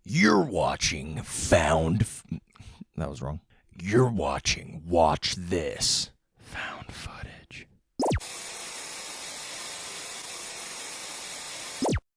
You're watching That was wrong. You're watching Watch This found footage.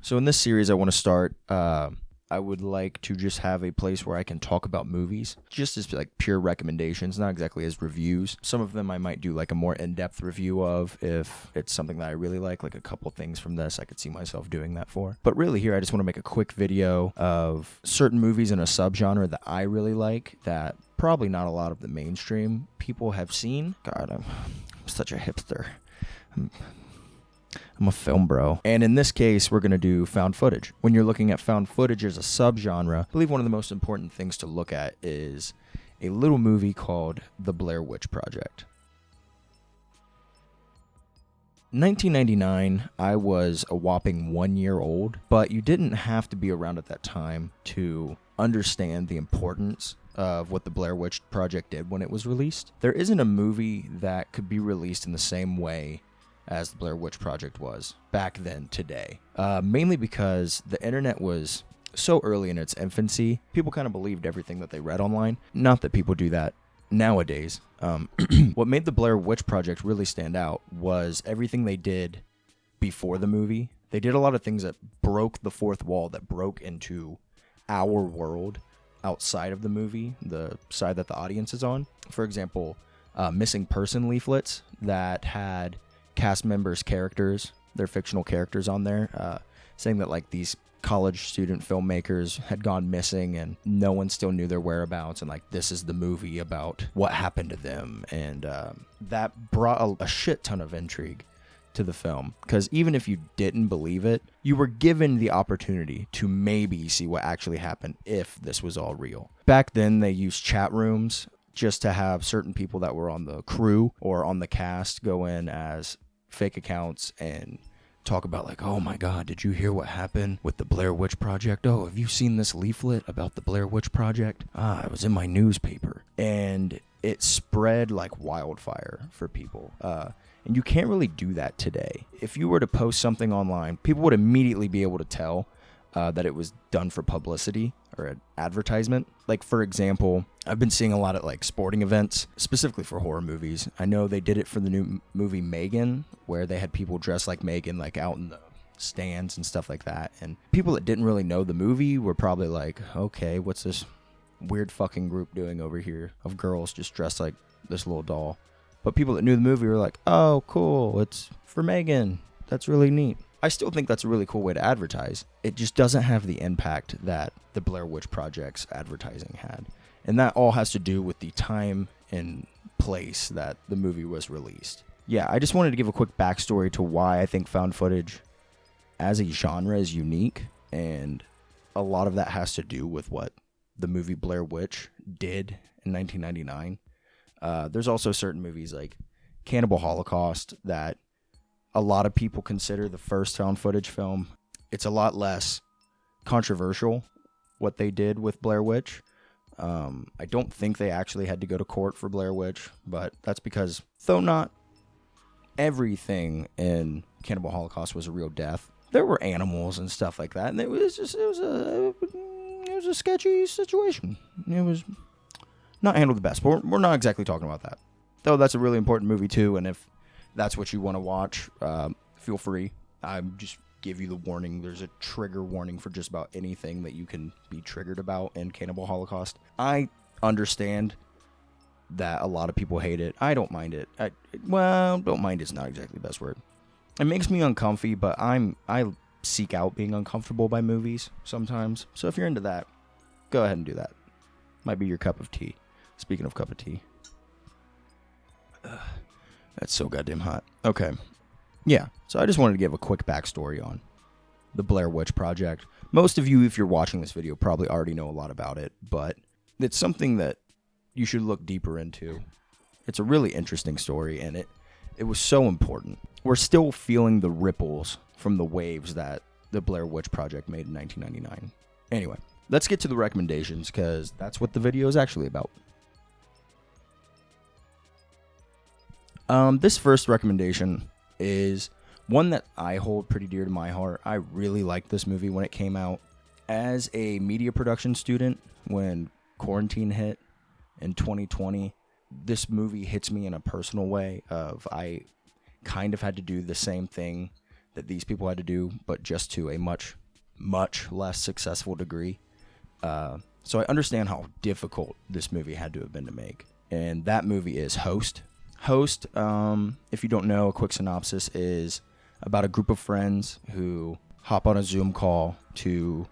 So in this series, I want to start. I would like to just have a place where I can talk about movies, just as like pure recommendations, not exactly as reviews. Some of them I might do like a more in-depth review of if it's something that I really like a couple things from this I could see myself doing that for. But really here I just want to make a quick video of certain movies in a subgenre that I really like that probably not a lot of the mainstream people have seen. God, I'm such a hipster. I'm a film bro. And in this case, we're going to do found footage. When you're looking at found footage as a subgenre, I believe one of the most important things to look at is a little movie called The Blair Witch Project. In 1999, I was a whopping 1 year old, but you didn't have to be around at that time to understand the importance of what the Blair Witch Project did when it was released. There isn't a movie that could be released in the same way as the Blair Witch Project was back then today. Mainly because the internet was so early in its infancy, people kind of believed everything that they read online. Not that people do that nowadays. What made the Blair Witch Project really stand out was everything they did before the movie. They did a lot of things that broke the fourth wall, that broke into our world outside of the movie, the side that the audience is on. For example, missing person leaflets that had cast members' characters, their fictional characters on there, saying that like these college student filmmakers had gone missing and no one still knew their whereabouts, and like this is the movie about what happened to them. And that brought a shit ton of intrigue to the film, because even if you didn't believe it, you were given the opportunity to maybe see what actually happened if this was all real. Back then they used chat rooms just to have certain people that were on the crew or on the cast go in as fake accounts and talk about like, oh my God, did you hear what happened with the Blair Witch Project? Oh, have you seen this leaflet about the Blair Witch Project? It was in my newspaper. And it spread like wildfire for people. And you can't really do that today. If you were to post something online, people would immediately be able to tell that it was done for publicity or an advertisement. Like, for example, I've been seeing a lot of like sporting events, specifically for horror movies. I know they did it for the new movie Megan, where they had people dressed like Megan, like out in the stands and stuff like that. And people that didn't really know the movie were probably like, okay, what's this weird fucking group doing over here of girls just dressed like this little doll? But people that knew the movie were like, oh, cool, it's for Megan. That's really neat. I still think that's a really cool way to advertise. It just doesn't have the impact that the Blair Witch Project's advertising had. And that all has to do with the time and place that the movie was released. Yeah, I just wanted to give a quick backstory to why I think found footage as a genre is unique. And a lot of that has to do with what the movie Blair Witch did in 1999. There's also certain movies like Cannibal Holocaust that a lot of people consider the first found footage film. It's a lot less controversial what they did with Blair Witch. I don't think they actually had to go to court for Blair Witch, but that's because though not everything in Cannibal Holocaust was a real death, there were animals and stuff like that, and it was a sketchy situation. It was not handled the best, but we're not exactly talking about that. Though that's a really important movie too, and if that's what you want to watch, feel free. I just give you the warning. There's a trigger warning for just about anything that you can be triggered about in Cannibal Holocaust. I understand that a lot of people hate it. I don't mind it. Don't mind is not exactly the best word. It makes me uncomfy, but I seek out being uncomfortable by movies sometimes. So if you're into that, go ahead and do that. Might be your cup of tea. Speaking of cup of tea. That's so goddamn hot. Okay. Yeah, so I just wanted to give a quick backstory on the Blair Witch Project. Most of you, if you're watching this video, probably already know a lot about it, but it's something that you should look deeper into. It's a really interesting story, and it was so important. We're still feeling the ripples from the waves that the Blair Witch Project made in 1999. Anyway, let's get to the recommendations, because that's what the video is actually about. This first recommendation is one that I hold pretty dear to my heart. I really liked this movie when it came out. As a media production student, when quarantine hit in 2020, this movie hits me in a personal way of I kind of had to do the same thing that these people had to do, but just to a much, much less successful degree. So I understand how difficult this movie had to have been to make. And that movie is Host. Host, if you don't know, a quick synopsis is about a group of friends who hop on a Zoom call to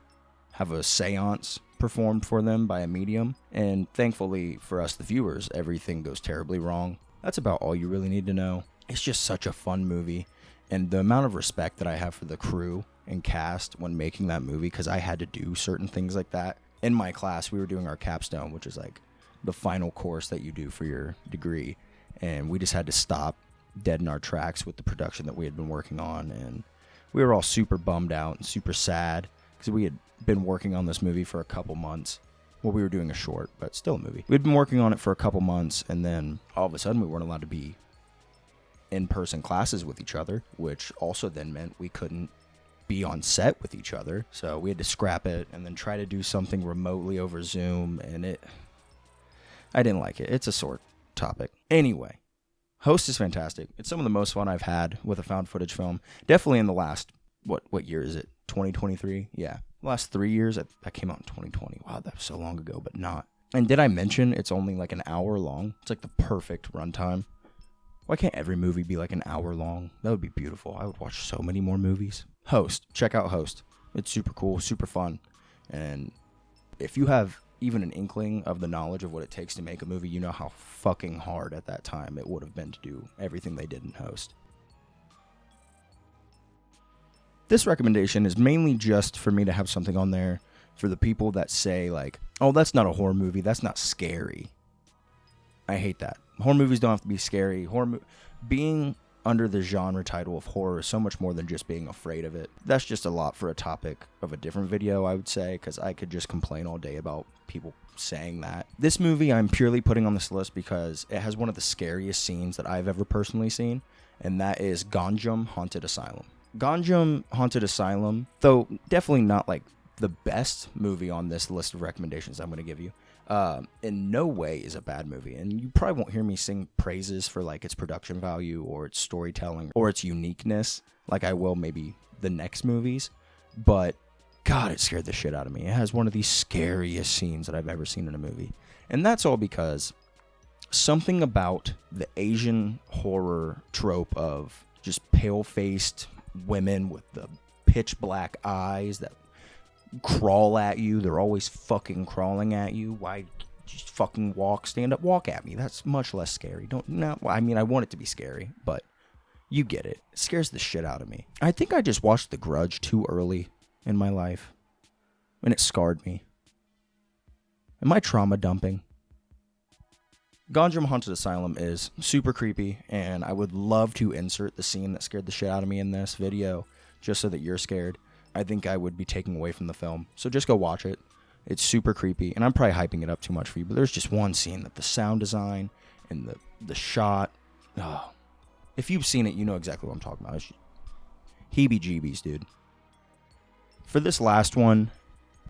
have a seance performed for them by a medium. And thankfully for us, the viewers, everything goes terribly wrong. That's about all you really need to know. It's just such a fun movie. And the amount of respect that I have for the crew and cast when making that movie, because I had to do certain things like that. In my class, we were doing our capstone, which is like the final course that you do for your degree. And we just had to stop dead in our tracks with the production that we had been working on. And we were all super bummed out and super sad because we had been working on this movie for a couple months. Well, we were doing a short, but still a movie. We'd been working on it for a couple months, and then all of a sudden we weren't allowed to be in-person classes with each other, which also then meant we couldn't be on set with each other. So we had to scrap it and then try to do something remotely over Zoom, and I didn't like it. It's a sore topic. Anyway, Host is fantastic. It's some of the most fun I've had with a found footage film. Definitely in the last, what year is it? 2023? Yeah. Last 3 years. That came out in 2020. Wow, that was so long ago, but not. And did I mention it's only like an hour long? It's like the perfect runtime. Why can't every movie be like an hour long? That would be beautiful. I would watch so many more movies. Host. Check out Host. It's super cool, super fun. And if you have even an inkling of the knowledge of what it takes to make a movie, you know how fucking hard at that time it would have been to do everything they did in Host. This recommendation is mainly just for me to have something on there for the people that say like, oh, that's not a horror movie, that's not scary. I hate that. Horror movies don't have to be scary. Being under the genre title of horror is so much more than just being afraid of it. That's just a lot for a topic of a different video, I would say, because I could just complain all day about people saying that. This movie I'm purely putting on this list because it has one of the scariest scenes that I've ever personally seen, and that is Ganjam Haunted Asylum. Ganjam Haunted Asylum, though definitely not like the best movie on this list of recommendations I'm going to give you, in no way is a bad movie. And you probably won't hear me sing praises for like its production value or its storytelling or its uniqueness like I will maybe the next movies. But God, it scared the shit out of me. It has one of the scariest scenes that I've ever seen in a movie. And that's all because something about the Asian horror trope of just pale-faced women with the pitch black eyes that crawl at you. They're always fucking crawling at you. Why just fucking stand up, walk at me? That's much less scary. I mean, I want it to be scary, but you get it. It scares the shit out of me. I think I just watched The Grudge too early in my life, and it scarred me. Am I trauma dumping? Ganjam Haunted Asylum is super creepy, and I would love to insert the scene that scared the shit out of me in this video, just so that you're scared. I think I would be taking away from the film. So just go watch it. It's super creepy, and I'm probably hyping it up too much for you, but there's just one scene that the sound design and the shot, oh, if you've seen it, you know exactly what I'm talking about. It's heebie-jeebies, dude. For this last one,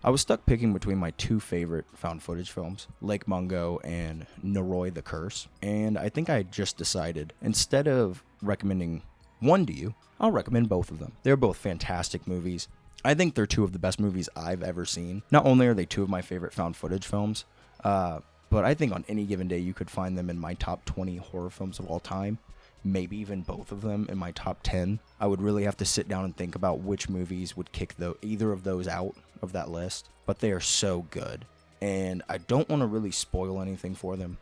I was stuck picking between my two favorite found footage films, Lake Mungo and Noroi the Curse, and I think I just decided, instead of recommending one to you, I'll recommend both of them. They're both fantastic movies. I think they're two of the best movies I've ever seen. Not only are they two of my favorite found footage films, but I think on any given day you could find them in my top 20 horror films of all time. Maybe even both of them in my top 10. I would really have to sit down and think about which movies would kick either of those out of that list. But they are so good. And I don't want to really spoil anything for them.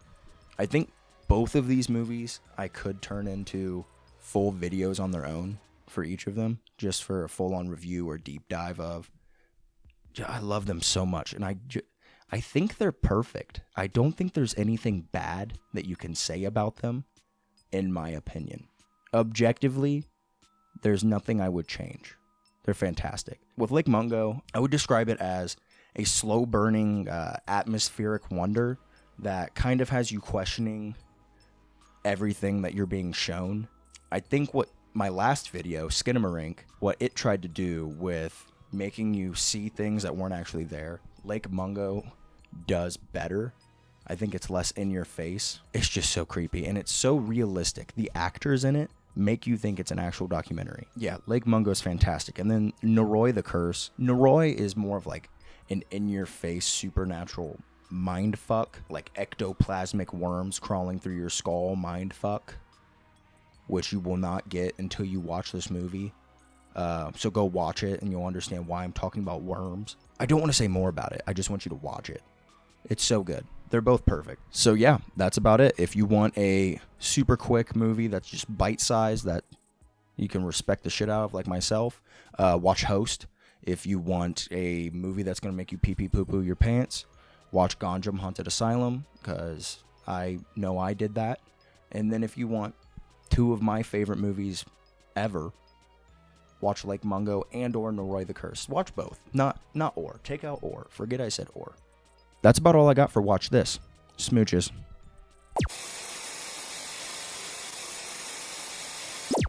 I think both of these movies I could turn into full videos on their own for each of them, just for a full-on review or deep dive of. I love them so much, and I think they're perfect. I don't think there's anything bad that you can say about them, in my opinion. Objectively, there's nothing I would change. They're fantastic. With Lake Mungo, I would describe it as a slow-burning atmospheric wonder that kind of has you questioning everything that you're being shown. I think what my last video, Skinamarink, what it tried to do with making you see things that weren't actually there. Lake Mungo does better. I think it's less in your face. It's just so creepy, and it's so realistic. The actors in it make you think it's an actual documentary. Yeah, Lake Mungo is fantastic. And then Noroi the Curse. Noroi is more of like an in-your-face supernatural mind fuck, like ectoplasmic worms crawling through your skull mind fuck, which you will not get until you watch this movie. So go watch it, and you'll understand why I'm talking about worms. I don't want to say more about it. I just want you to watch it. It's so good. They're both perfect. So yeah, that's about it. If you want a super quick movie that's just bite-sized that you can respect the shit out of, like myself, watch Host. If you want a movie that's going to make you pee-pee poo-poo your pants, watch Ganjam Haunted Asylum, because I know I did that. And then if you want two of my favorite movies ever, watch Lake Mungo and or Noroi the Curse. Watch both. Not or. Take out or. Forget I said or. That's about all I got for Watch This. Smooches.